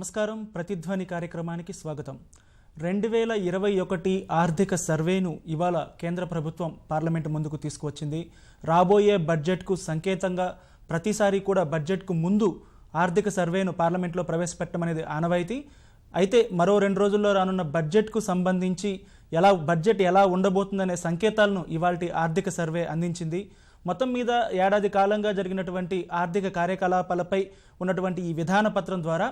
నమస్కారం. ప్రతిధ్వని కార్యక్రమానికి స్వాగతం. 2021 ఆర్థిక సర్వేను ఇవాళ కేంద్ర ప్రభుత్వం పార్లమెంటు ముందుకు తీసుకువచ్చింది. రాబోయే బడ్జెట్కు సంకేతంగా ప్రతిసారి కూడా బడ్జెట్కు ముందు ఆర్థిక సర్వేను పార్లమెంట్లో ప్రవేశపెట్టమనేది ఆనవాయితీ. అయితే మరో 2 రోజుల్లో రానున్న బడ్జెట్కు సంబంధించి బడ్జెట్ ఎలా ఉండబోతుందనే సంకేతాలను ఇవాల్టి ఆర్థిక సర్వే అందించింది. మొత్తం మీద ఏడాది కాలంగా జరిగినటువంటి ఆర్థిక కార్యకలాపాలపై ఉన్నటువంటి ఈ విధాన పత్రం ద్వారా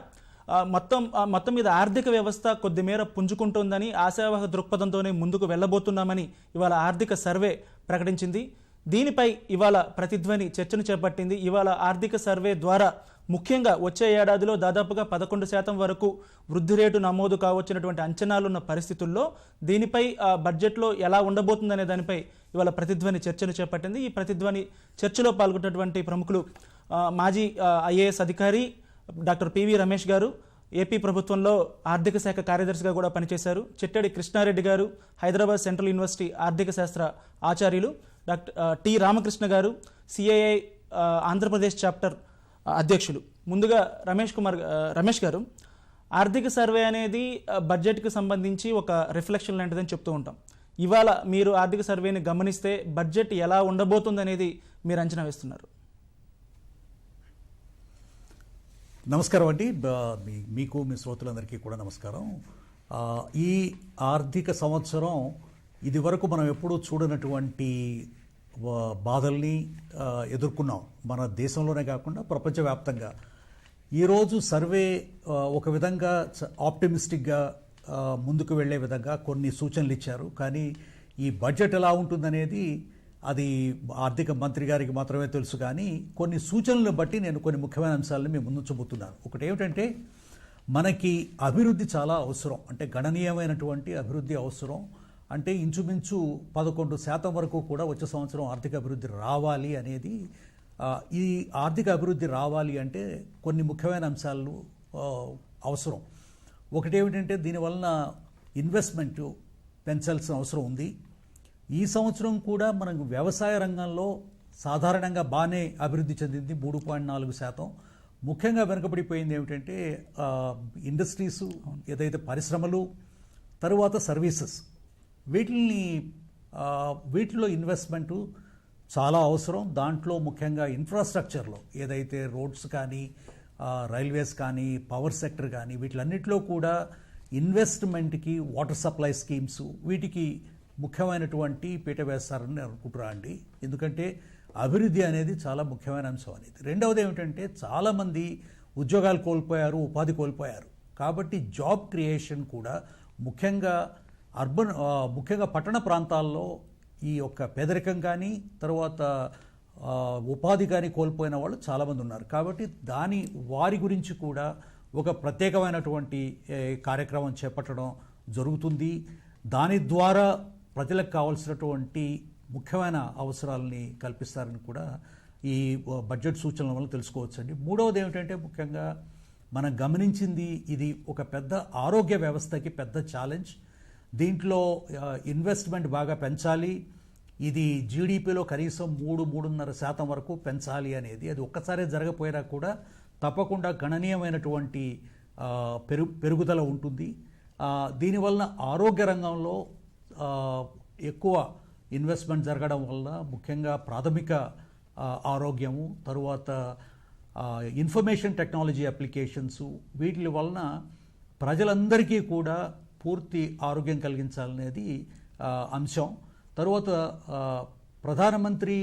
మొత్తం మీద ఆర్థిక వ్యవస్థ కొద్దిమేర పుంజుకుంటోందని, ఆశావహ దృక్పథంతోనే ముందుకు వెళ్ళబోతున్నామని ఇవాళ ఆర్థిక సర్వే ప్రకటించింది. దీనిపై ఇవాళ ప్రతిధ్వని చర్చను చేపట్టింది. ఇవాళ ఆర్థిక సర్వే ద్వారా ముఖ్యంగా వచ్చే ఏడాదిలో దాదాపుగా 11% వరకు వృద్ధి రేటు నమోదు కావచ్చినటువంటి అంచనాలున్న పరిస్థితుల్లో దీనిపై బడ్జెట్లో ఎలా ఉండబోతుందనే దానిపై ఇవాళ ప్రతిధ్వని చర్చను చేపట్టింది. ఈ ప్రతిధ్వని చర్చలో పాల్గొన్నటువంటి ప్రముఖులు మాజీ ఐఏఎస్ అధికారి డాక్టర్ పివి రమేష్ గారు, ఏపీ ప్రభుత్వంలో ఆర్థిక శాఖ కార్యదర్శిగా కూడా పనిచేశారు. చిట్టడి కృష్ణారెడ్డి గారు, హైదరాబాద్ సెంట్రల్ యూనివర్సిటీ ఆర్థిక శాస్త్ర ఆచార్యులు. డాక్టర్ టి రామకృష్ణ గారు, సిఐఐ ఆంధ్రప్రదేశ్ చాప్టర్ అధ్యక్షులు. ముందుగా రమేష్ గారు, ఆర్థిక సర్వే అనేది బడ్జెట్కి సంబంధించి ఒక రిఫ్లెక్షన్ లాంటిదని చెప్తూ ఉంటాం. ఇవాళ మీరు ఆర్థిక సర్వేని గమనిస్తే బడ్జెట్ ఎలా ఉండబోతుంది అనేది మీరు అంచనా వేస్తున్నారు? నమస్కారం అండి. మీకు మీ శ్రోతలందరికీ కూడా నమస్కారం. ఈ ఆర్థిక సంవత్సరం ఇది వరకు మనం ఎప్పుడూ చూడనటువంటి బాధల్ని ఎదుర్కొన్నాం, మన దేశంలోనే కాకుండా ప్రపంచవ్యాప్తంగా. ఈరోజు సర్వే ఒక విధంగా ఆప్టిమిస్టిక్గా ముందుకు వెళ్ళే విధంగా కొన్ని సూచనలు ఇచ్చారు. కానీ ఈ బడ్జెట్ ఎలా ఉంటుందనేది అది ఆర్థిక మంత్రి గారికి మాత్రమే తెలుసు. కానీ కొన్ని సూచనలను బట్టి నేను కొన్ని ముఖ్యమైన అంశాలను మీ ముందు చూపుతున్నాను. ఒకటి ఏమిటంటే, మనకి అభివృద్ధి చాలా అవసరం, అంటే గణనీయమైనటువంటి అభివృద్ధి అవసరం. అంటే ఇంచుమించు 11% వరకు కూడా వచ్చే సంవత్సరం ఆర్థిక అభివృద్ధి రావాలి అనేది. ఈ ఆర్థిక అభివృద్ధి రావాలి అంటే కొన్ని ముఖ్యమైన అంశాలు అవసరం. ఒకటేమిటంటే, దీనివలన ఇన్వెస్ట్మెంట్ పెంచాల్సిన అవసరం ఉంది. ఈ సంవత్సరం కూడా మనకు వ్యవసాయ రంగంలో సాధారణంగా బాగానే అభివృద్ధి చెందింది, 3.4%. ముఖ్యంగా వెనుకబడిపోయింది ఏమిటంటే ఇండస్ట్రీసు, ఏదైతే పరిశ్రమలు, తరువాత సర్వీసెస్, వీటిలో ఇన్వెస్ట్మెంటు చాలా అవసరం. దాంట్లో ముఖ్యంగా ఇన్ఫ్రాస్ట్రక్చర్లో, ఏదైతే రోడ్స్ కానీ రైల్వేస్ కానీ పవర్ సెక్టర్ కానీ, వీటిలన్నిటిలో కూడా ఇన్వెస్ట్మెంట్కి, వాటర్ సప్లై స్కీమ్స్, వీటికి ముఖ్యమైనటువంటి పీట వేస్తారని నేను అనుకుంటున్నా అండి. ఎందుకంటే అభివృద్ధి అనేది చాలా ముఖ్యమైన అంశం అనేది. రెండవది ఏమిటంటే, చాలామంది ఉద్యోగాలు కోల్పోయారు, ఉపాధి కోల్పోయారు. కాబట్టి జాబ్ క్రియేషన్ కూడా ముఖ్యంగా ముఖ్యంగా పట్టణ ప్రాంతాల్లో ఈ యొక్క పేదరికం కానీ తర్వాత ఉపాధి కానీ కోల్పోయిన వాళ్ళు చాలామంది ఉన్నారు. కాబట్టి వారి గురించి కూడా ఒక ప్రత్యేకమైనటువంటి కార్యక్రమం చేపట్టడం జరుగుతుంది. దాని ద్వారా ప్రజలకు కావాల్సినటువంటి ముఖ్యమైన అవసరాలని కల్పిస్తారని కూడా ఈ బడ్జెట్ సూచనల వల్ల తెలుసుకోవచ్చండి. మూడవది ఏమిటంటే, ముఖ్యంగా మనం గమనించింది, ఇది ఒక పెద్ద ఆరోగ్య వ్యవస్థకి పెద్ద ఛాలెంజ్. దీంట్లో ఇన్వెస్ట్మెంట్ బాగా పెంచాలి. ఇది జీడిపిలో కనీసం 3-3.5% వరకు పెంచాలి అనేది. అది ఒక్కసారే జరగపోయినా కూడా తప్పకుండా గణనీయమైనటువంటి పెరుగుదల ఉంటుంది. దీనివలన ఆరోగ్య రంగంలో ఎక్కువ ఇన్వెస్ట్మెంట్ జరగడం వల్ల ముఖ్యంగా ప్రాథమిక ఆరోగ్యము, తరువాత ఇన్ఫర్మేషన్ టెక్నాలజీ అప్లికేషన్స్, వీటి వలన ప్రజలందరికీ కూడా పూర్తి ఆరోగ్యం కలిగించాలనేది అంశం. తరువాత ప్రధానమంత్రి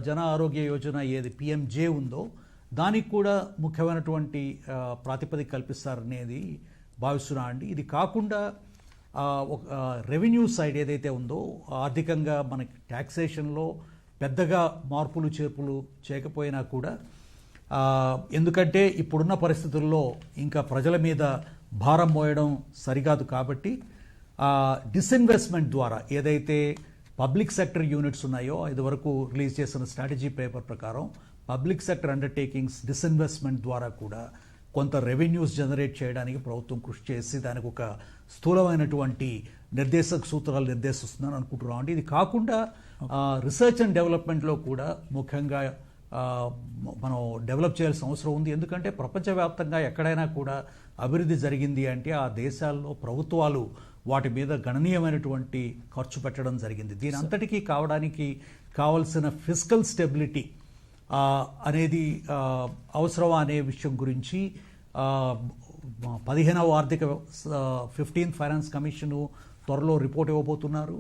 జన ఆరోగ్య యోజన ఏది పిఎంజే ఉందో దానికి కూడా ముఖ్యమైనటువంటి ప్రాతిపదిక కల్పిస్తారనేది భావిస్తున్నా అండి. ఇది కాకుండా రెవెన్యూ సైడ్ ఏదైతే ఉందో, ఆర్థికంగా మనకి ట్యాక్సేషన్లో పెద్దగా మార్పులు చేర్పులు చేయకపోయినా కూడా, ఎందుకంటే ఇప్పుడున్న పరిస్థితుల్లో ఇంకా ప్రజల మీద భారం మోయడం సరికాదు. కాబట్టి డిస్ఇన్వెస్ట్మెంట్ ద్వారా ఏదైతే పబ్లిక్ సెక్టర్ యూనిట్స్ ఉన్నాయో, ఇదివరకు రిలీజ్ చేసిన స్ట్రాటజీ పేపర్ ప్రకారం పబ్లిక్ సెక్టర్ అండర్టేకింగ్స్ డిస్ఇన్వెస్ట్మెంట్ ద్వారా కూడా కొంత రెవెన్యూస్ జనరేట్ చేయడానికి ప్రభుత్వం కృషి చేసి దానికి ఒక స్థూలమైనటువంటి నిర్దేశక సూత్రాలు నిర్దేశిస్తుందని అనుకుంటున్నాం అండి. ఇది కాకుండా రీసెర్చ్ అండ్ డెవలప్మెంట్లో కూడా ముఖ్యంగా మనం డెవలప్ చేయాల్సిన అవసరం ఉంది. ఎందుకంటే ప్రపంచవ్యాప్తంగా ఎక్కడైనా కూడా అభివృద్ధి జరిగింది అంటే ఆ దేశాల్లో ప్రభుత్వాలు వాటి మీద గణనీయమైనటువంటి ఖర్చు పెట్టడం జరిగింది. దీని అంతటికీ కావడానికి కావలసిన ఫిజికల్ స్టెబిలిటీ అనేది అవసరమా అనే విషయం గురించి 15వ ఆర్థిక 15th ఫైనాన్స్ కమిషను త్వరలో రిపోర్ట్ ఇవ్వబోతున్నారు.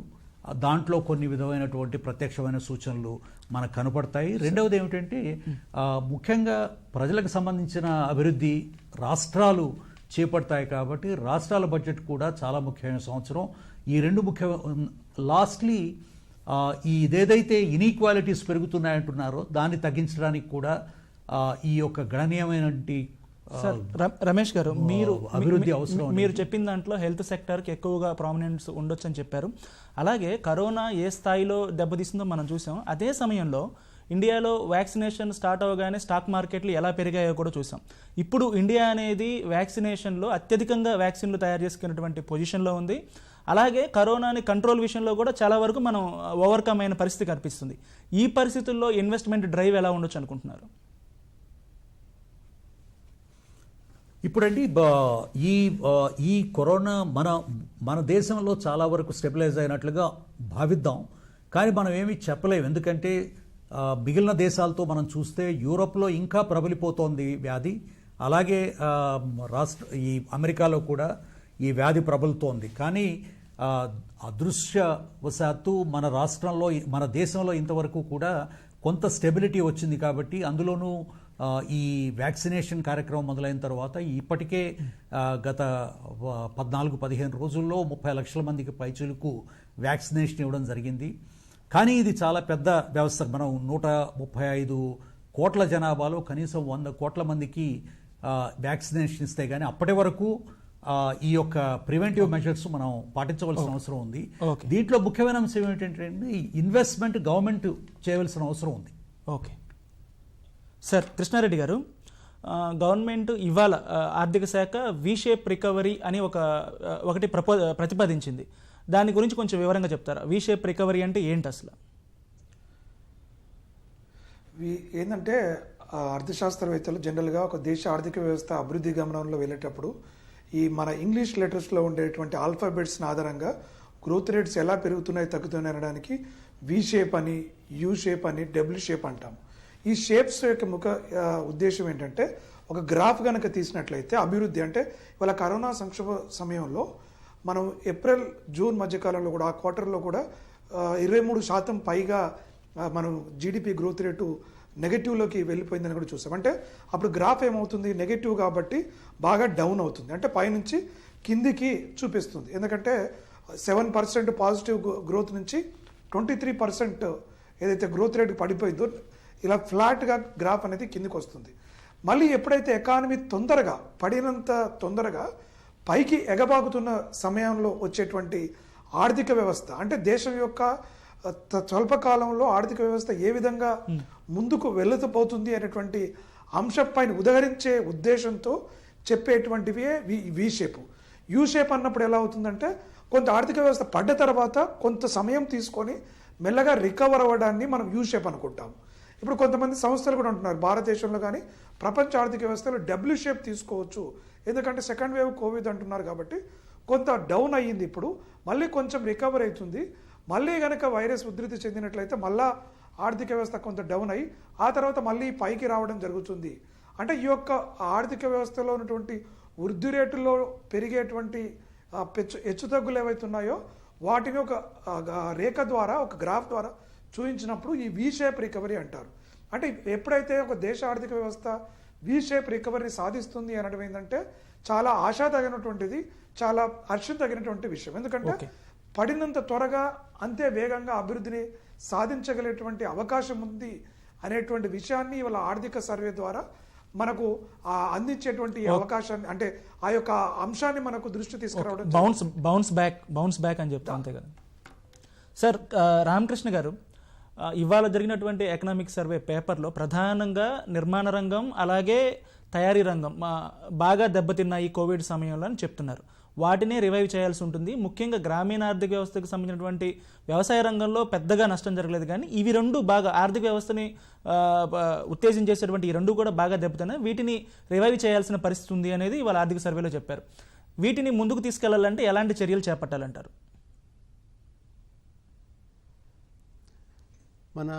దాంట్లో కొన్ని విధమైనటువంటి ప్రత్యక్షమైన సూచనలు మనకు కనపడతాయి. రెండవది ఏమిటంటే ముఖ్యంగా ప్రజలకు సంబంధించిన అభివృద్ధి రాష్ట్రాలు చేపడతాయి కాబట్టి రాష్ట్రాల బడ్జెట్ కూడా చాలా ముఖ్యమైన సంవత్సరం. ఈ రెండు లాస్ట్లీ ఇదేదైతే ఇన్ఈక్వాలిటీస్ పెరుగుతున్నాయంటున్నారో దాన్ని తగ్గించడానికి కూడా ఈ యొక్క గణనీయమైనటువంటి రమేష్ గారు, అభివృద్ధి అవసరం. మీరు చెప్పిన దాంట్లో హెల్త్ సెక్టర్కి ఎక్కువగా ప్రామినెన్స్ ఉండొచ్చు అని చెప్పారు. అలాగే కరోనా ఏ స్థాయిలో దెబ్బతీస్తుందో మనం చూసాం. అదే సమయంలో ఇండియాలో వ్యాక్సినేషన్ స్టార్ట్ అవ్వగానే స్టాక్ మార్కెట్లు ఎలా పెరిగాయో కూడా చూసాం. ఇప్పుడు ఇండియా అనేది వ్యాక్సినేషన్లో అత్యధికంగా వ్యాక్సిన్లు తయారు చేసుకున్నటువంటి పొజిషన్లో ఉంది. అలాగే కరోనాని కంట్రోల్ విషయంలో కూడా చాలా వరకు మనం ఓవర్కమ్ అయిన పరిస్థితి కనిపిస్తుంది. ఈ పరిస్థితుల్లో ఇన్వెస్ట్మెంట్ డ్రైవ్ ఎలా ఉండొచ్చు అనుకుంటున్నారు? ఇప్పుడండి ఈ కరోనా మన దేశంలో చాలా వరకు స్టెబిలైజ్ అయినట్లుగా భావిద్దాం. కానీ మనం ఏమీ చెప్పలేము. ఎందుకంటే మిగిలిన దేశాలతో మనం చూస్తే యూరోప్లో ఇంకా ప్రబలిపోతోంది వ్యాధి. అలాగే ఈ అమెరికాలో కూడా ఈ వ్యాధి ప్రబలుతోంది. కానీ అదృశ్యవశాత్తు మన రాష్ట్రంలో మన దేశంలో ఇంతవరకు కూడా కొంత స్టెబిలిటీ వచ్చింది. కాబట్టి అందులోనూ ఈ వ్యాక్సినేషన్ కార్యక్రమం మొదలైన తర్వాత ఇప్పటికే గత 14-15 రోజుల్లో 30 లక్షల మందికి పైచులకు వ్యాక్సినేషన్ ఇవ్వడం జరిగింది. కానీ ఇది చాలా పెద్ద వ్యవస్థ. మనం 135 కోట్ల జనాభాలో కనీసం 100 కోట్ల మందికి వ్యాక్సినేషన్ ఇస్తే కానీ అప్పటి వరకు ఈ యొక్క ప్రివెంటివ్ మెజర్స్ మనం పాటించవలసిన అవసరం ఉంది. దీంట్లో ముఖ్యమైన అంశం ఏమిటంటే ఇన్వెస్ట్మెంట్ గవర్నమెంట్ చేయవలసిన అవసరం ఉంది. ఓకే సార్, కృష్ణారెడ్డి గారు, గవర్నమెంట్ ఇవాళ ఆర్థిక శాఖ V-షేప్ రికవరీ అని ఒకటి ప్రతిపాదించింది. దాని గురించి కొంచెం వివరంగా చెప్తారా? V-షేప్ రికవరీ అంటే ఏంటి అసలు? ఏంటంటే అర్థశాస్త్రవేత్తలు జనరల్గా ఒక దేశ ఆర్థిక వ్యవస్థ అభివృద్ధి గమనంలో వెళ్ళేటప్పుడు ఈ మన ఇంగ్లీష్ లెటర్స్లో ఉండేటువంటి ఆల్ఫాబెట్స్ని ఆధారంగా గ్రోత్ రేట్స్ ఎలా పెరుగుతున్నాయి తగ్గుతున్నాయి అనడానికి V-షేప్ అని, U-షేప్ అని, W-షేప్ అంటాం. ఈ షేప్స్ యొక్క ముఖ్య ఉద్దేశం ఏంటంటే ఒక గ్రాఫ్ కనుక తీసినట్లయితే అభివృద్ధి అంటే ఇవాళ కరోనా సంక్షోభ సమయంలో మనం ఏప్రిల్ జూన్ మధ్యకాలంలో కూడా ఆ క్వార్టర్లో కూడా 23% పైగా మనం జీడిపి గ్రోత్ రేటు నెగటివ్లోకి వెళ్ళిపోయిందని కూడా చూసాం. అంటే అప్పుడు గ్రాఫ్ ఏమవుతుంది, నెగటివ్ కాబట్టి బాగా డౌన్ అవుతుంది, అంటే పైనుంచి కిందికి చూపిస్తుంది. ఎందుకంటే 7% పాజిటివ్ గ్రోత్ నుంచి 23% ఏదైతే గ్రోత్ రేటు పడిపోయిందో ఇలా ఫ్లాట్గా గ్రాఫ్ అనేది కిందికి వస్తుంది. మళ్ళీ ఎప్పుడైతే ఎకానమీ పడినంత తొందరగా పైకి ఎగబాకుతున్న సమయంలో వచ్చేటువంటి ఆర్థిక వ్యవస్థ అంటే దేశం యొక్క స్వల్పకాలంలో ఆర్థిక వ్యవస్థ ఏ విధంగా ముందుకు వెళ్ళకపోతుంది అనేటువంటి అంశంపైన ఉదహరించే ఉద్దేశంతో చెప్పేటువంటివే V-షేప్. U-షేప్ అన్నప్పుడు ఎలా అవుతుందంటే కొంత ఆర్థిక వ్యవస్థ పడ్డ తర్వాత కొంత సమయం తీసుకొని మెల్లగా రికవర్ అవ్వడాన్ని మనం U-షేప్ అనుకుంటాం. ఇప్పుడు కొంతమంది సంస్థలు కూడా ఉంటున్నారు భారతదేశంలో కానీ ప్రపంచ ఆర్థిక వ్యవస్థలో W-షేప్ తీసుకోవచ్చు. ఎందుకంటే సెకండ్ వేవ్ కోవిడ్ అంటున్నారు కాబట్టి కొంత డౌన్ అయ్యింది, ఇప్పుడు మళ్ళీ కొంచెం రికవర్ అవుతుంది. మళ్ళీ కనుక వైరస్ ఉధృతి చెందినట్లయితే మళ్ళా ఆర్థిక వ్యవస్థ కొంత డౌన్ అయ్యి ఆ తర్వాత మళ్ళీ పైకి రావడం జరుగుతుంది. అంటే ఈ యొక్క ఆర్థిక వ్యవస్థలో ఉన్నటువంటి వృద్ధి రేటులో పెరిగేటువంటి హెచ్చుతగ్గులు ఏవైతున్నాయో వాటిని ఒక రేఖ ద్వారా ఒక గ్రాఫ్ ద్వారా చూపించినప్పుడు ఈ V-షేప్ రికవరీ అంటారు. అంటే ఎప్పుడైతే ఒక దేశ ఆర్థిక వ్యవస్థ V-షేప్ రికవరీ సాధిస్తుంది అనడం ఏంటంటే చాలా ఆశాతగినటువంటిది, చాలా హర్షించదగినటువంటి విషయం. ఎందుకంటే పడినంత త్వరగా అంతే వేగంగా అభివృద్ధిని సాధించగలిగేటువంటి అవకాశం ఉంది అనేటువంటి విషయాన్ని ఇవాళ ఆర్థిక సర్వే ద్వారా మనకు అందించేటువంటి అవకాశాన్ని అంటే ఆ యొక్క అంశాన్ని మనకు దృష్టి తీసుకురావడం బౌన్స్ బ్యాక్ అని చెప్తాం, అంతే కదా సార్? రామకృష్ణ గారు, ఇవాళ జరిగినటువంటి ఎకనామిక్ సర్వే పేపర్లో ప్రధానంగా నిర్మాణ రంగం అలాగే తయారీ రంగం బాగా దెబ్బతిన్నాయి కోవిడ్ సమయంలో అని చెప్తున్నారు. వాటినే రివైవ్ చేయాల్సి ఉంటుంది. ముఖ్యంగా గ్రామీణ ఆర్థిక వ్యవస్థకు సంబంధించినటువంటి వ్యవసాయ రంగంలో పెద్దగా నష్టం జరగలేదు, కానీ ఇవి రెండు బాగా ఆర్థిక వ్యవస్థని ఉత్తేజించేసేటువంటి ఈ రెండు కూడా బాగా దెబ్బతున్నాయి. వీటిని రివైవ్ చేయాల్సిన పరిస్థితి ఉంది అనేది వాళ్ళ ఆర్థిక సర్వేలో చెప్పారు. వీటిని ముందుకు తీసుకెళ్లాలంటే ఎలాంటి చర్యలు చేపట్టాలంటారు? మన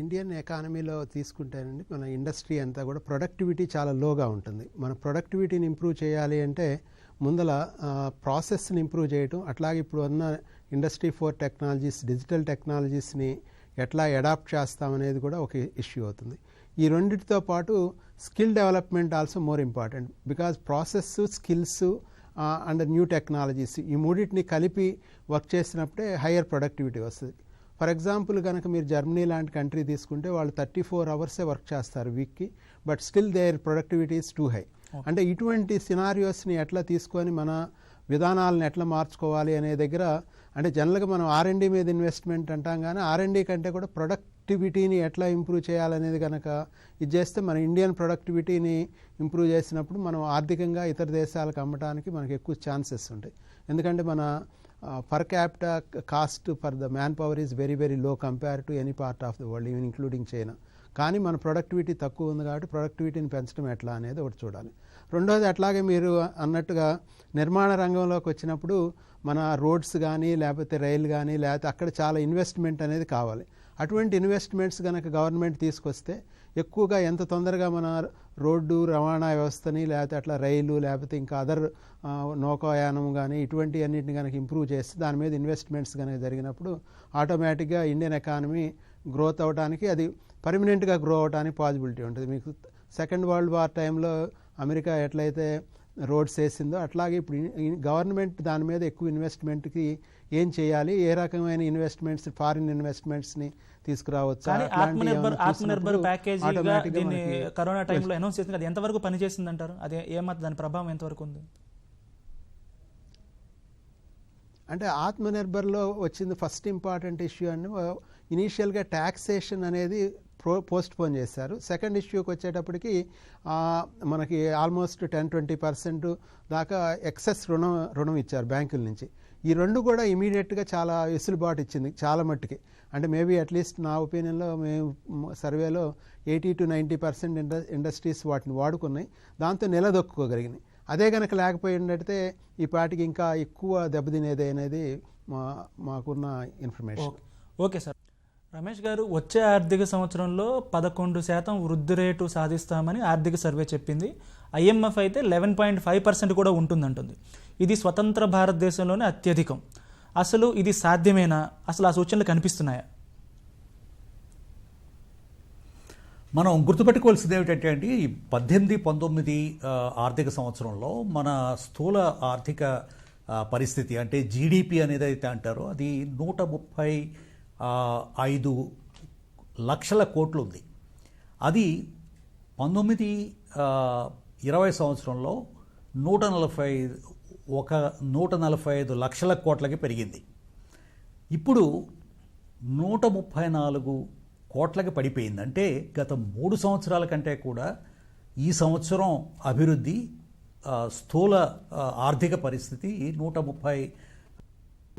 ఇండియన్ ఎకానమీలో తీసుకుంటేనండి, మన ఇండస్ట్రీ అంతా కూడా ప్రొడక్టివిటీ చాలా లోగా ఉంటుంది. మన ప్రొడక్టివిటీని ఇంప్రూవ్ చేయాలి అంటే ముందల ప్రాసెస్ని ఇంప్రూవ్ చేయటం, అట్లాగే ఇప్పుడు ఉన్న ఇండస్ట్రీ 4 టెక్నాలజీస్, డిజిటల్ టెక్నాలజీస్ని ఎట్లా అడాప్ట్ చేస్తామనేది కూడా ఒక ఇష్యూ అవుతుంది. ఈ రెండింటితో పాటు skill development also more important, because process, skills and new technologies ఈ మూడింటిని కలిపి వర్క్ చేసినప్పుడే హయ్యర్ ప్రొడక్టివిటీ వస్తుంది. ఫర్ ఎగ్జాంపుల్ కనుక మీరు జర్మనీ లాంటి కంట్రీ తీసుకుంటే వాళ్ళు 34 అవర్సే వర్క్ చేస్తారు వీక్కి, but still their productivity is too high. అంటే ఇటువంటి సినారియోస్ని ఎట్లా తీసుకొని మన విధానాలను ఎట్లా మార్చుకోవాలి అనే దగ్గర, అంటే జనరల్గా మనం R&D మీద ఇన్వెస్ట్మెంట్ అంటాం, కానీ R&D కంటే కూడా ప్రొడక్టివిటీని ఎట్లా ఇంప్రూవ్ చేయాలనేది కనుక ఇది చేస్తే మన ఇండియన్ ప్రొడక్టివిటీని ఇంప్రూవ్ చేసినప్పుడు మనం ఆర్థికంగా ఇతర దేశాలకు అమ్మటానికి మనకు ఎక్కువ ఛాన్సెస్ ఉంటాయి. ఎందుకంటే మన per capita cost for the man power is very very low compare to any part of the world, even including China. కానీ మన ప్రొడక్టివిటీ తక్కువ ఉంది కాబట్టి ప్రొడక్టివిటీని పెంచడం ఎట్లా అనేది ఒకటి చూడాలి. రెండోది, అట్లాగే మీరు అన్నట్టుగా నిర్మాణ రంగంలోకి వచ్చినప్పుడు మన రోడ్స్ కానీ లేకపోతే రైలు కానీ లేకపోతే అక్కడ చాలా ఇన్వెస్ట్మెంట్ అనేది కావాలి. అటువంటి ఇన్వెస్ట్మెంట్స్ కనుక గవర్నమెంట్ తీసుకొస్తే ఎక్కువగా ఎంత తొందరగా మన రోడ్డు రవాణా వ్యవస్థని లేకపోతే అట్లా రైలు లేకపోతే ఇంకా అదర్ నౌకాయానం కానీ ఇటువంటి అన్నింటిని కనుక ఇంప్రూవ్ చేస్తే దాని మీద ఇన్వెస్ట్మెంట్స్ కనుక జరిగినప్పుడు ఆటోమేటిక్గా ఇండియన్ ఎకానమీ గ్రోత్ అవ్వడానికి, అది పర్మనెంట్గా గ్రో అవ్వడానికి పాసిబిలిటీ ఉంటుంది. మీకు సెకండ్ వరల్డ్ వార్ టైంలో అమెరికా ఎట్లయితే రోడ్స్ వేసిందో అట్లాగే ఇప్పుడు గవర్నమెంట్ దాని మీద ఎక్కువ ఇన్వెస్ట్మెంట్కి ఏం చేయాలి, ఏ రకమైన ఇన్వెస్ట్మెంట్స్, ఫారిన్ ఇన్వెస్ట్మెంట్స్ని తీసుకురావచ్చు. ఆత్మనిర్భర్ ప్యాకేజ్ దీన్ని కరోనా టైంలో అనౌన్స్ చేసింది, అది ఎంతవరకు పనిచేసింది అంటారు? అదే ఏమాత్రం దాని ప్రభావం ఎంతవరకు ఉంది? అంటే ఆత్మనిర్భర్లో వచ్చింది ఫస్ట్ ఇంపార్టెంట్ ఇష్యూ అని, ఇనీషియల్గా ట్యాక్సేషన్ అనేది పోస్ట్ పోన్ చేశారు. సెకండ్ ఇష్యూకి వచ్చేటప్పటికి మనకి ఆల్మోస్ట్ 10-20% దాకా ఎక్సెస్ రుణం ఇచ్చారు బ్యాంకుల నుంచి. ఈ రెండు కూడా ఇమీడియట్గా చాలా వెసులుబాటు ఇచ్చింది చాలా మట్టుకి. అంటే మేబీ అట్లీస్ట్ నా ఒపీనియన్లో మేము సర్వేలో 80-90% ఇండస్ట్రీస్ వాటిని వాడుకున్నాయి, దాంతో నిలదొక్కుకోగలిగినాయి. అదే కనుక లేకపోయినట్టయితే ఈ పాటికి ఇంకా ఎక్కువ దెబ్బతినేది అనేది మాకున్న ఇన్ఫర్మేషన్. Okay sir. రమేష్ గారు, వచ్చే ఆర్థిక సంవత్సరంలో 11% వృద్ధి రేటు సాధిస్తామని ఆర్థిక సర్వే చెప్పింది. IMF అయితే 11.5% కూడా ఉంటుందంటుంది. ఇది స్వతంత్ర భారతదేశంలోనే అత్యధికం. అసలు ఇది సాధ్యమేనా? అసలు ఆ సూచనలు కనిపిస్తున్నాయా? మనం గుర్తుపెట్టుకోవాల్సింది ఏమిటంటే అండి, 18-19 ఆర్థిక సంవత్సరంలో మన స్థూల ఆర్థిక పరిస్థితి అంటే జీడిపి అనేది అయితే అంటారో అది 135 లక్షల కోట్లు ఉంది. అది 19-20 సంవత్సరంలో 145 లక్షల కోట్లకి పెరిగింది. ఇప్పుడు 134 కోట్లకి పడిపోయింది. అంటే గత 3 సంవత్సరాల కంటే కూడా ఈ సంవత్సరం అభివృద్ధి స్థూల ఆర్థిక పరిస్థితి 130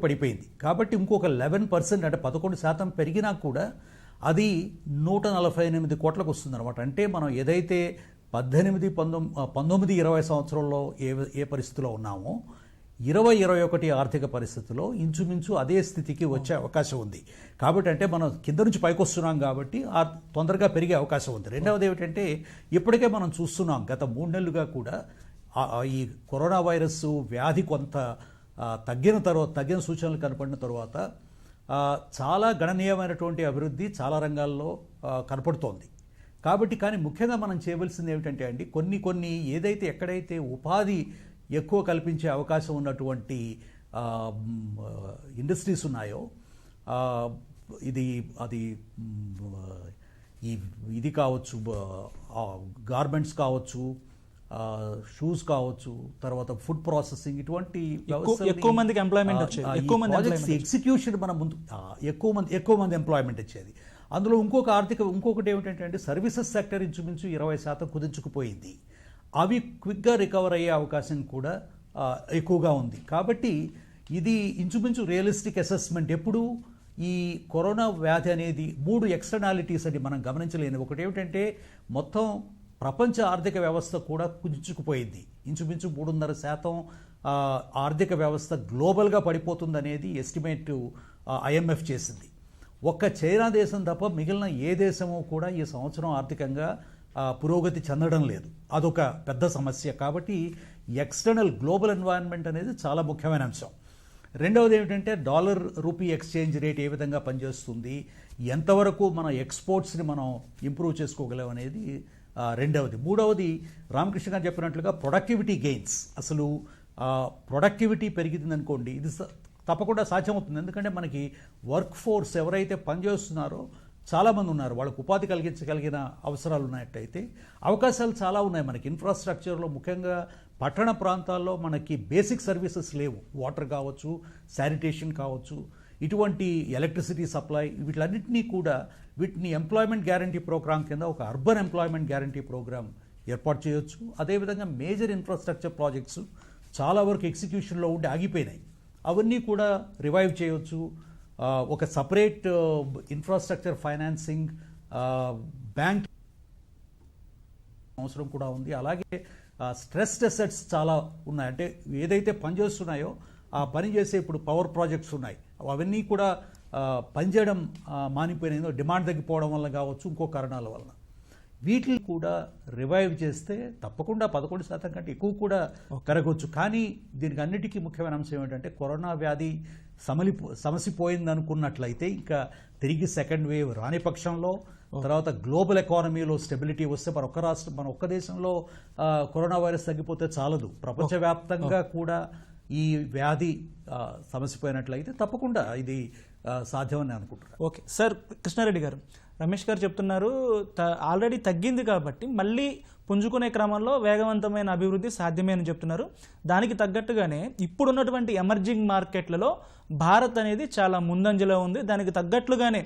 పడిపోయింది. కాబట్టి ఇంకొక 11% అంటే 11% పెరిగినా కూడా అది 148 కోట్లకు వస్తుంది అనమాట. అంటే మనం ఏదైతే 19-20 సంవత్సరంలో ఏ పరిస్థితిలో ఉన్నామో 20-21 ఆర్థిక పరిస్థితిలో ఇంచుమించు అదే స్థితికి వచ్చే అవకాశం ఉంది. కాబట్టి అంటే మనం కింద నుంచి పైకి వస్తున్నాం కాబట్టి తొందరగా పెరిగే అవకాశం ఉంది. రెండవది ఏమిటంటే ఇప్పటికే మనం చూస్తున్నాం గత 3 నెలలుగా కూడా ఈ కరోనా వైరస్ వ్యాధి కొంత తగ్గిన సూచనలు కనపడిన తర్వాత చాలా గణనీయమైనటువంటి అభివృద్ధి చాలా రంగాల్లో కనపడుతోంది. కాబట్టి కానీ ముఖ్యంగా మనం చేయవలసింది ఏమిటంటే అండి, కొన్ని ఏదైతే ఎక్కడైతే ఉపాధి ఎక్కువ కల్పించే అవకాశం ఉన్నటువంటి ఇండస్ట్రీస్ ఉన్నాయో ఇది కావచ్చు, గార్మెంట్స్ కావచ్చు, షూస్ కావచ్చు, తర్వాత ఫుడ్ ప్రాసెసింగ్, ఇటువంటి ఎక్కువ మందికి ఎంప్లాయ్మెంట్ వచ్చేది, ఎగ్జిక్యూషన్ మన ముందు ఎక్కువ మంది ఎంప్లాయ్మెంట్ వచ్చేది. అందులో ఇంకొకటి ఏమిటంటే అంటే సర్వీసెస్ సెక్టర్ ఇంచుమించు 20% కుదించుకుపోయింది. అవి క్విక్గా రికవర్ అయ్యే అవకాశం కూడా ఎక్కువగా ఉంది. కాబట్టి ఇది ఇంచుమించు రియలిస్టిక్ అసెస్మెంట్. ఎప్పుడు ఈ కరోనా వ్యాధి అనేది 3 ఎక్స్టర్నాలిటీస్ అని మనం గమనించలేని. ఒకటి ఏమిటంటే మొత్తం ప్రపంచ ఆర్థిక వ్యవస్థ కూడా కుదించుకుపోయింది. ఇంచుమించు 3.5% ఆర్థిక వ్యవస్థ గ్లోబల్గా పడిపోతుందనేది ఎస్టిమేట్ IMF చేసింది. ఒక్క చైనా దేశం తప్ప మిగిలిన ఏ దేశము కూడా ఈ సంవత్సరం ఆర్థికంగా పురోగతి చెందడం లేదు. అదొక పెద్ద సమస్య. కాబట్టి ఎక్స్టర్నల్ గ్లోబల్ ఎన్వైరన్మెంట్ అనేది చాలా ముఖ్యమైన అంశం. రెండవది ఏమిటంటే డాలర్ రూపీ ఎక్స్చేంజ్ రేట్ ఏ విధంగా పనిచేస్తుంది, ఎంతవరకు మన ఎక్స్పోర్ట్స్ని మనం ఇంప్రూవ్ చేసుకోగలం అనేది రెండవది. మూడవది రామకృష్ణ గారు చెప్పినట్లుగా ప్రొడక్టివిటీ గెయిన్స్. అసలు ప్రొడక్టివిటీ పెరిగిందనుకోండి, ఇది తప్పకుండా సాధ్యమవుతుంది. ఎందుకంటే మనకి వర్క్ ఫోర్స్ ఎవరైతే పనిచేస్తున్నారో చాలామంది ఉన్నారు, వాళ్ళకు ఉపాధి కలిగించగలిగిన అవసరాలు ఉన్నట్టయితే అవకాశాలు చాలా ఉన్నాయి మనకి. ఇన్ఫ్రాస్ట్రక్చర్లో ముఖ్యంగా పట్టణ ప్రాంతాల్లో మనకి బేసిక్ సర్వీసెస్ లేవు. వాటర్ కావచ్చు, శానిటేషన్ కావచ్చు, ఇటువంటి ఎలక్ట్రిసిటీ సప్లై, వీటిలన్నింటినీ కూడా వీటిని ఎంప్లాయ్మెంట్ గ్యారంటీ ప్రోగ్రామ్ కింద ఒక అర్బన్ ఎంప్లాయ్మెంట్ గ్యారంటీ ప్రోగ్రామ్ ఏర్పాటు చేయొచ్చు. అదేవిధంగా మేజర్ ఇన్ఫ్రాస్ట్రక్చర్ ప్రాజెక్ట్స్ చాలా వరకు ఎగ్జిక్యూషన్లో ఉండి ఆగిపోయినాయి, అవన్నీ కూడా రివైవ్ చేయొచ్చు. ఒక సపరేట్ ఇన్ఫ్రాస్ట్రక్చర్ ఫైనాన్సింగ్ బ్యాంక్ అవసరం కూడా ఉంది. అలాగే స్ట్రెస్డ్ అసెట్స్ చాలా ఉన్నాయి. అంటే ఏదైతే పనిచేస్తున్నాయో ఆ పని చేసే ఇప్పుడు పవర్ ప్రాజెక్ట్స్ ఉన్నాయి, అవన్నీ కూడా పనిచేయడం మానిపోయినాయి. డిమాండ్ తగ్గిపోవడం వల్ల కావచ్చు, ఇంకో కారణాల వలన. వీటిని కూడా రివైవ్ చేస్తే తప్పకుండా 11% కంటే ఎక్కువ కూడా పెరగవచ్చు. కానీ దీనికి అన్నిటికీ ముఖ్యమైన అంశం ఏమిటంటే కరోనా వ్యాధి సమసిపోయింది అనుకున్నట్లయితే ఇంకా తిరిగి సెకండ్ వేవ్ రాని పక్షంలో, తర్వాత గ్లోబల్ ఎకానమీలో స్టెబిలిటీ వస్తే మన ఒక్క దేశంలో కరోనా వైరస్ తగ్గిపోతే చాలదు, ప్రపంచవ్యాప్తంగా కూడా ఈ వ్యాధి సమసిపోయినట్లయితే తప్పకుండా ఇది సాధ్యమని అనుకుంటున్నాను. Okay sir. కృష్ణారెడ్డి గారు, రమేష్ గారు చెప్తున్నారు ఆల్రెడీ తగ్గింది కాబట్టి మళ్ళీ పుంజుకునే క్రమంలో వేగవంతమైన అభివృద్ధి సాధ్యమే అని చెప్తున్నారు. దానికి తగ్గట్టుగానే ఇప్పుడున్నటువంటి ఎమర్జింగ్ మార్కెట్లలో భారత్ అనేది చాలా ముందంజలో ఉంది. దానికి తగ్గట్లుగానే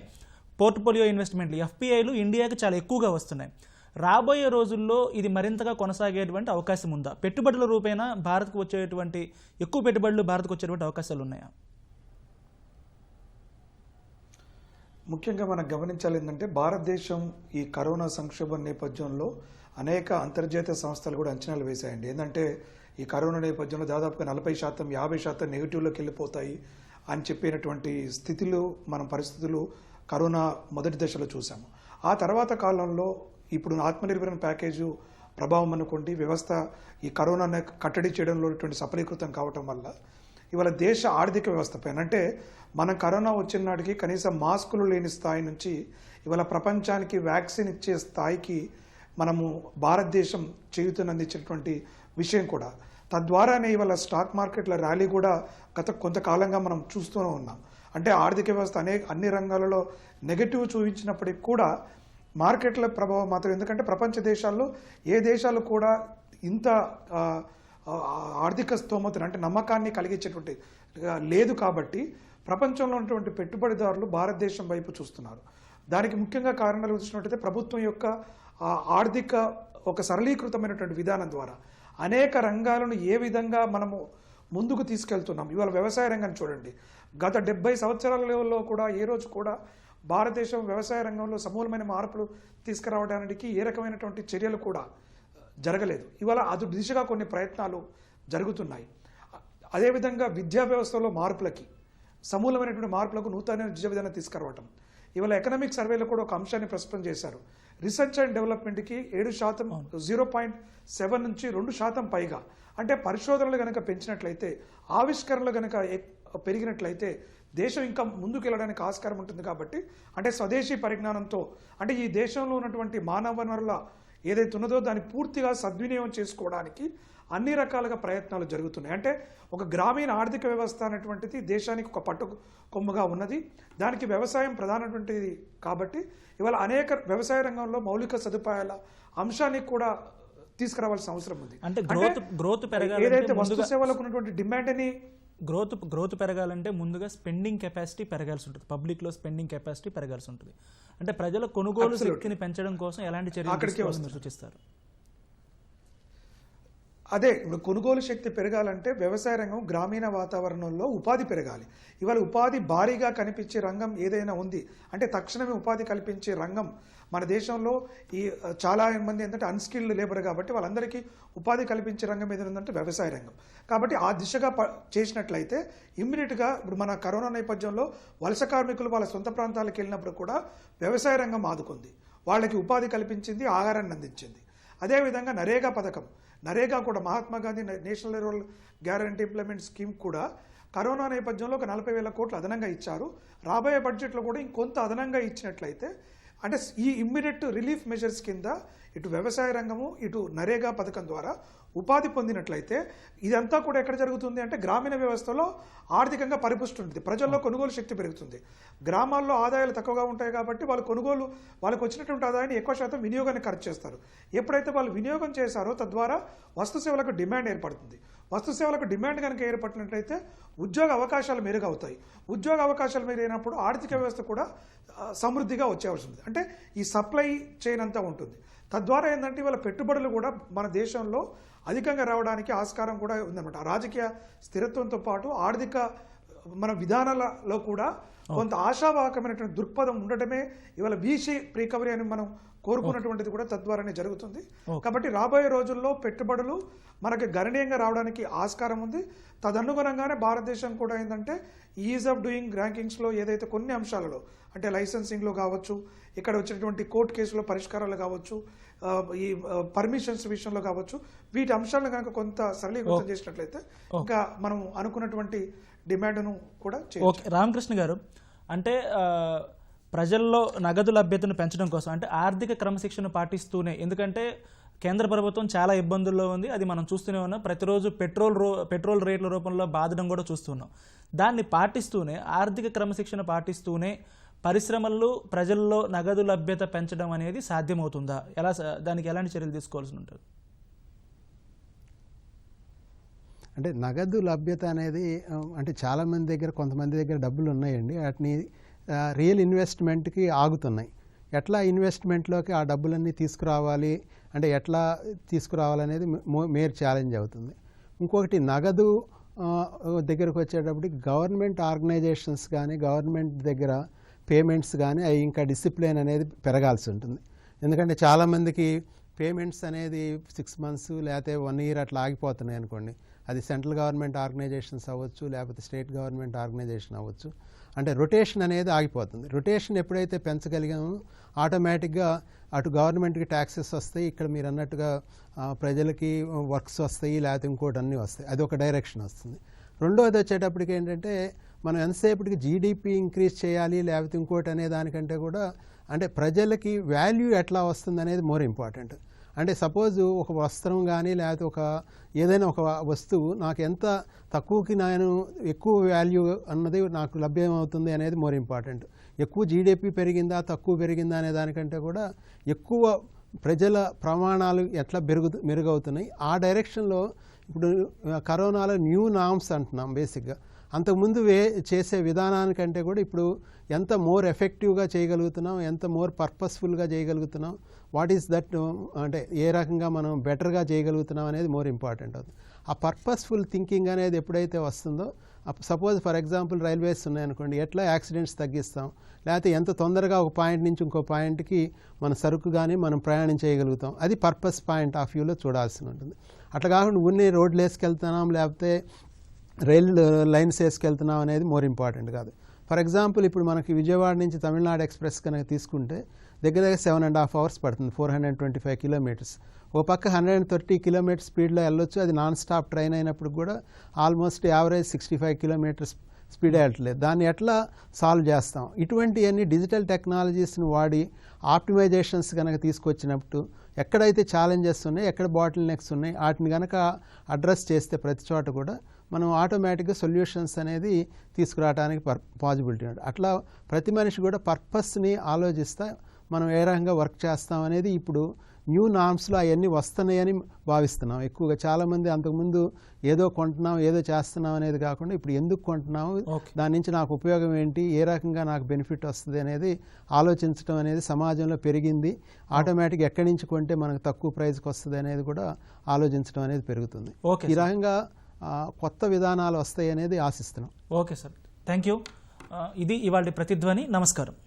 పోర్ట్ఫోలియో ఇన్వెస్ట్మెంట్లు FPIలు ఇండియాకి చాలా ఎక్కువగా వస్తున్నాయి. రాబోయే రోజుల్లో ఇది మరింతగా కొనసాగేటువంటి అవకాశం ఉందా? పెట్టుబడుల రూపేణా భారత్కు వచ్చేటువంటి ఎక్కువ పెట్టుబడులు భారత్కు వచ్చేటువంటి అవకాశాలు ఉన్నాయా? ముఖ్యంగా మనం గమనించాలి ఏంటంటే భారతదేశం ఈ కరోనా సంక్షోభం నేపథ్యంలో అనేక అంతర్జాతీయ సంస్థలు కూడా అంచనాలు వేశాయండి. ఏంటంటే ఈ కరోనా నేపథ్యంలో దాదాపుగా 40%, 50% నెగిటివ్లోకి వెళ్ళిపోతాయి అని చెప్పినటువంటి స్థితిలో పరిస్థితులు కరోనా మొదటి దశలో చూసాము. ఆ తర్వాత కాలంలో ఇప్పుడు ఆత్మనిర్భర్ ప్యాకేజు ప్రభావం అనుకోండి, వ్యవస్థ ఈ కరోనాను కట్టడి చేయడంలో సఫలీకృతం కావటం వల్ల ఇవాళ దేశ ఆర్థిక వ్యవస్థ పైన, అంటే మనం కరోనా వచ్చిన నాటికి కనీసం మాస్కులు లేని స్థాయి నుంచి ఇవాళ ప్రపంచానికి వ్యాక్సిన్ ఇచ్చే స్థాయికి మనము భారతదేశం చేయూతనందించినటువంటి విషయం కూడా. తద్వారానే ఇవాళ స్టాక్ మార్కెట్ల ర్యాలీ కూడా గత కొంతకాలంగా మనం చూస్తూనే ఉన్నాం. అంటే ఆర్థిక వ్యవస్థ అన్ని రంగాలలో నెగటివ్ చూపించినప్పటికీ కూడా మార్కెట్ల ప్రభావం మాత్రం, ఎందుకంటే ప్రపంచ దేశాల్లో ఏ దేశాలు కూడా ఇంత ఆర్థిక స్తోమతను అంటే నమ్మకాన్ని కలిగించేటువంటి లేదు. కాబట్టి ప్రపంచంలో ఉన్నటువంటి పెట్టుబడిదారులు భారతదేశం వైపు చూస్తున్నారు. దానికి ముఖ్యంగా కారణాలు చూసినట్టయితే ప్రభుత్వం యొక్క ఆర్థిక ఒక సరళీకృతమైనటువంటి విధానం ద్వారా అనేక రంగాలను ఏ విధంగా మనము ముందుకు తీసుకెళ్తున్నాం. ఇవాళ వ్యవసాయ రంగాన్ని చూడండి, గత 70 సంవత్సరాలలో కూడా ఏ రోజు కూడా భారతదేశం వ్యవసాయ రంగంలో సమూలమైన మార్పులు తీసుకురావడానికి ఏ రకమైనటువంటి చర్యలు కూడా జరగలేదు. ఇవాళ అది దిశగా కొన్ని ప్రయత్నాలు జరుగుతున్నాయి. అదేవిధంగా విద్యా వ్యవస్థలో మార్పులకి, సమూలమైనటువంటి మార్పులకు నూతన విద్యా విధానం తీసుకురావటం. ఇవాళ ఎకనామిక్ సర్వేలో కూడా ఒక అంశాన్ని ప్రస్ఫుటం చేశారు. రీసెర్చ్ అండ్ డెవలప్మెంట్కి 7%, 0.7 నుంచి 2% పైగా. అంటే పరిశోధనలు కనుక పెంచినట్లయితే, ఆవిష్కరణలు కనుక పెరిగినట్లయితే దేశం ఇంకా ముందుకు వెళ్ళడానికి ఆస్కారం ఉంటుంది. కాబట్టి అంటే స్వదేశీ పరిజ్ఞానంతో, అంటే ఈ దేశంలో ఉన్నటువంటి మానవ వనరుల ఏదైతే ఉన్నదో దాన్ని పూర్తిగా సద్వినియోగం చేసుకోవడానికి అన్ని రకాలుగా ప్రయత్నాలు జరుగుతున్నాయి. అంటే ఒక గ్రామీణ ఆర్థిక వ్యవస్థ అనేటువంటిది దేశానికి ఒక పట్టు కొమ్ముగా ఉన్నది. దానికి వ్యవసాయం ప్రధానటువంటిది. కాబట్టి ఇవాళ అనేక వ్యవసాయ రంగంలో మౌలిక సదుపాయాల అంశాన్ని కూడా తీసుకురావాల్సిన అవసరం ఉంది. అంటే గ్రోత్ పెరగాలి, ఏదైతే వస్తు సేవలకు ఉన్నటువంటి డిమాండ్ని గ్రోత్ పెరగాలంటే ముందుగా స్పెండింగ్ కెపాసిటీ పెరగాల్సి ఉంటుంది. పబ్లిక్లో స్పెండింగ్ కెపాసిటీ పెరగాల్సి ఉంటుంది. అంటే ప్రజల కొనుగోలు శక్తిని పెంచడం కోసం ఎలాంటి చర్యలు సూచిస్తారు? అదే ఇప్పుడు కొనుగోలు శక్తి పెరగాలంటే వ్యవసాయ రంగం గ్రామీణ వాతావరణంలో ఉపాధి పెరగాలి. ఇవాళ ఉపాధి భారీగా కనిపించే రంగం ఏదైనా ఉంది అంటే తక్షణమే ఉపాధి కల్పించే రంగం మన దేశంలో ఈ చాలా మంది ఏంటంటే అన్స్కిల్డ్ లేబర్ కాబట్టి వాళ్ళందరికీ ఉపాధి కల్పించే రంగం ఏదైనా ఉందంటే వ్యవసాయ రంగం. కాబట్టి ఆ దిశగా చేసినట్లయితే ఇమ్మీడియట్గా ఇప్పుడు మన కరోనా నేపథ్యంలో వలస కార్మికులు వాళ్ళ సొంత ప్రాంతాలకు వెళ్ళినప్పుడు కూడా వ్యవసాయ రంగం ఆదుకుంది, వాళ్ళకి ఉపాధి కల్పించింది, ఆహారాన్ని అందించింది. అదేవిధంగా నరేగా పథకం, నరేగా కూడా Mahatma Gandhi national rural guarantee implement scheme కూడా కరోనా నేపథ్యంలో ఒక 40,000 కోట్లు అదనంగా ఇచ్చారు. రాబోయే బడ్జెట్లో కూడా ఇంకొంత అదనంగా ఇచ్చినట్లయితే అంటే ఈ ఇమ్మీడియట్ రిలీఫ్ మెజర్స్ కింద ఇటు వ్యవసాయ రంగము ఇటు నరేగా పథకం ద్వారా ఉపాధి పొందినట్లయితే ఇదంతా కూడా ఎక్కడ జరుగుతుంది అంటే గ్రామీణ వ్యవస్థలో ఆర్థికంగా పరిపుష్టి ఉంటుంది, ప్రజల్లో కొనుగోలు శక్తి పెరుగుతుంది. గ్రామాల్లో ఆదాయాలు తక్కువగా ఉంటాయి కాబట్టి వాళ్ళకు వచ్చినటువంటి ఆదాయాన్ని ఎక్కువ శాతం వినియోగాన్ని ఖర్చు చేస్తారు. ఎప్పుడైతే వాళ్ళు వినియోగం చేశారో తద్వారా వస్తు సేవలకు డిమాండ్ ఏర్పడుతుంది. వస్తు సేవలకు డిమాండ్ కనుక ఏర్పడినట్లయితే ఉద్యోగ అవకాశాలు మెరుగవుతాయి. ఉద్యోగ అవకాశాలు మెరుగైనప్పుడు ఆర్థిక వ్యవస్థ కూడా సమృద్ధిగా వచ్చే అవసరం ఉంది. అంటే ఈ సప్లై చైన్ అంతా ఉంటుంది. తద్వారా ఏంటంటే వాళ్ళ పెట్టుబడులు కూడా మన దేశంలో అధికంగా రావడానికి ఆస్కారం కూడా ఉందన్నమాట. రాజకీయ స్థిరత్వంతో పాటు ఆర్థిక మన విధానాలలో కూడా కొంత ఆశావాహకమైనటువంటి దృక్పథం ఉండటమే ఇవాళ వీసీ రికవరీ అని మనం కోరుకున్నటువంటిది కూడా తద్వారానే జరుగుతుంది. కాబట్టి రాబోయే రోజుల్లో పెట్టుబడులు మనకి గణనీయంగా రావడానికి ఆస్కారం ఉంది. తదనుగుణంగానే భారతదేశం కూడా ఏంటంటే ఈజ్ ఆఫ్ డూయింగ్ ర్యాంకింగ్స్లో ఏదైతే కొన్ని అంశాలలో అంటే లైసెన్సింగ్లో కావచ్చు, ఇక్కడ వచ్చినటువంటి కోర్టు కేసులో పరిష్కారాలు కావచ్చు, ఈ పర్మిషన్స్ విషయంలో కావచ్చు, వీటి అంశాలను కనుక కొంత సరళీకృతం చేసినట్లయితే ఇంకా మనం అనుకున్నటువంటి డిమాండ్ను కూడా చేయవచ్చు. రామకృష్ణ గారు, అంటే ప్రజల్లో నగదు లభ్యతను పెంచడం కోసం అంటే ఆర్థిక క్రమశిక్షణ పాటిస్తూనే, ఎందుకంటే కేంద్ర ప్రభుత్వం చాలా ఇబ్బందుల్లో ఉంది, అది మనం చూస్తూనే ఉన్నాం. ప్రతిరోజు పెట్రోల్ రేట్ల రూపంలో బాధడం కూడా చూస్తున్నాం. దాన్ని పాటిస్తూనే ఆర్థిక క్రమశిక్షణ పాటిస్తూనే పరిశ్రమల్లో ప్రజల్లో నగదు లభ్యత పెంచడం అనేది సాధ్యమవుతుందా? దానికి ఎలాంటి చర్యలు తీసుకోవాల్సి ఉంటుంది? అంటే నగదు లభ్యత అనేది అంటే చాలామంది దగ్గర కొంతమంది దగ్గర డబ్బులు ఉన్నాయండి, వాటిని రియల్ ఇన్వెస్ట్మెంట్కి ఆగుతున్నాయి. ఎట్లా ఇన్వెస్ట్మెంట్లోకి ఆ డబ్బులన్నీ తీసుకురావాలి అంటే ఎట్లా తీసుకురావాలనేది మేర్ ఛాలెంజ్ అవుతుంది. ఇంకొకటి నగదు దగ్గరకు వచ్చేటప్పటికి గవర్నమెంట్ ఆర్గనైజేషన్స్ కానీ గవర్నమెంట్ దగ్గర పేమెంట్స్ కానీ అవి ఇంకా డిసిప్లిన్ అనేది పెరగాల్సి ఉంటుంది. ఎందుకంటే చాలామందికి పేమెంట్స్ అనేది 6 months లేకపోతే 1 year అట్లా ఆగిపోతున్నాయి అనుకోండి. అది సెంట్రల్ గవర్నమెంట్ ఆర్గనైజేషన్స్ అవ్వచ్చు, లేకపోతే స్టేట్ గవర్నమెంట్ ఆర్గనైజేషన్ అవ్వచ్చు. అంటే రొటేషన్ అనేది ఆగిపోతుంది. రొటేషన్ ఎప్పుడైతే పెంచగలిగామో ఆటోమేటిక్గా అటు గవర్నమెంట్కి ట్యాక్సెస్ వస్తాయి, ఇక్కడ మీరు అన్నట్టుగా ప్రజలకి వర్క్స్ వస్తాయి, లేకపోతే ఇంకోటి అన్నీ వస్తాయి. అది ఒక డైరెక్షన్ వస్తుంది. రెండవది వచ్చేటప్పటికి ఏంటంటే మనం ఎంతసేపటికి జీడిపి ఇంక్రీజ్ చేయాలి లేకపోతే ఇంకోటి అనే దానికంటే కూడా అంటే ప్రజలకి వాల్యూ ఎట్లా వస్తుంది అనేది మోర్ ఇంపార్టెంట్. అంటే సపోజ్ ఒక వస్త్రం కానీ లేకపోతే ఏదైనా ఒక వస్తువు నాకు ఎంత తక్కువకి నేను ఎక్కువ వాల్యూ అన్నది నాకు లభ్యమవుతుంది అనేది మోర్ ఇంపార్టెంట్. ఎక్కువ జీడిపి పెరిగిందా తక్కువ పెరిగిందా అనే దానికంటే కూడా ఎక్కువ ప్రజల ప్రమాణాలు ఎట్లా మెరుగవుతున్నాయి ఆ డైరెక్షన్లో ఇప్పుడు కరోనాలో న్యూ నామ్స్ అంటున్నాం. బేసిక్గా అంతకుముందు చేసే విధానానికంటే కూడా ఇప్పుడు ఎంత మోర్ ఎఫెక్టివ్గా చేయగలుగుతున్నాం, ఎంత మోర్ పర్పస్ఫుల్గా చేయగలుగుతున్నాం, వాట్ ఈస్ దట్ అంటే ఏ రకంగా మనం బెటర్గా చేయగలుగుతున్నాం అనేది మోర్ ఇంపార్టెంట్ అవుతుంది. ఆ పర్పస్ఫుల్ థింకింగ్ అనేది ఎప్పుడైతే వస్తుందో, సపోజ్ ఫర్ ఎగ్జాంపుల్ రైల్వేస్ ఉన్నాయనుకోండి, ఎట్లా యాక్సిడెంట్స్ తగ్గిస్తాం, లేకపోతే ఎంత తొందరగా ఒక పాయింట్ నుంచి ఇంకో పాయింట్కి మన సరుకు కానీ మనం ప్రయాణం చేయగలుగుతాం, అది పర్పస్ పాయింట్ ఆఫ్ వ్యూలో చూడాల్సి ఉంటుంది. అట్లా కాకుండా ఉన్ని రోడ్లు వేసుకెళ్తున్నాం లేకపోతే రైల్ లైన్స్ వేసుకెళ్తున్నాం అనేది మోర్ ఇంపార్టెంట్ కాదు. ఫర్ ఎగ్జాంపుల్ ఇప్పుడు మనకి విజయవాడ నుంచి తమిళనాడు ఎక్స్ప్రెస్ కనుక తీసుకుంటే దగ్గర 7.5 hours పడుతుంది, 425 kilometers. ఓ పక్క 130 kilometers స్పీడ్లో వెళ్ళొచ్చు, అది నాన్ స్టాప్ ట్రైన్ అయినప్పుడు కూడా ఆల్మోస్ట్ యావరేజ్ 65 kilometers స్పీడ్ వెళ్ళట్లేదు. దాన్ని ఎట్లా సాల్వ్ చేస్తాం? ఇటువంటి అన్ని డిజిటల్ టెక్నాలజీస్ని వాడి ఆప్టిమైజేషన్స్ కనుక తీసుకొచ్చినప్పుడు ఎక్కడైతే ఛాలెంజెస్ ఉన్నాయి, ఎక్కడ బాటిల్ నెక్స్ ఉన్నాయి, వాటిని కనుక అడ్రస్ చేస్తే ప్రతి చోట కూడా మనం ఆటోమేటిక్గా సొల్యూషన్స్ అనేది తీసుకురావడానికి పాసిబిలిటీ ఉంటుంది. అట్లా ప్రతి మనిషి కూడా పర్పస్ని ఆలోచిస్తే మనం ఏ రకంగా వర్క్ చేస్తాం అనేది ఇప్పుడు న్యూ నార్మ్స్లో అవన్నీ వస్తున్నాయని భావిస్తున్నాం. ఎక్కువగా చాలామంది అంతకుముందు ఏదో కొంటున్నాం ఏదో చేస్తున్నాం అనేది కాకుండా ఇప్పుడు ఎందుకు కొంటున్నాము, దాని నుంచి నాకు ఉపయోగం ఏంటి, ఏ రకంగా నాకు బెనిఫిట్ వస్తుంది అనేది ఆలోచించడం అనేది సమాజంలో పెరిగింది. ఆటోమేటిక్ ఎక్కడి నుంచి కొంటే మనకు తక్కువ ప్రైస్కి వస్తుంది అనేది కూడా ఆలోచించడం అనేది పెరుగుతుంది. ఈ రకంగా కొత్త విధానాలు వస్తాయి అనేది ఆశిస్తున్నాం. Okay sir, thank you. ఇది ఇవాళ ప్రతిధ్వని. నమస్కారం.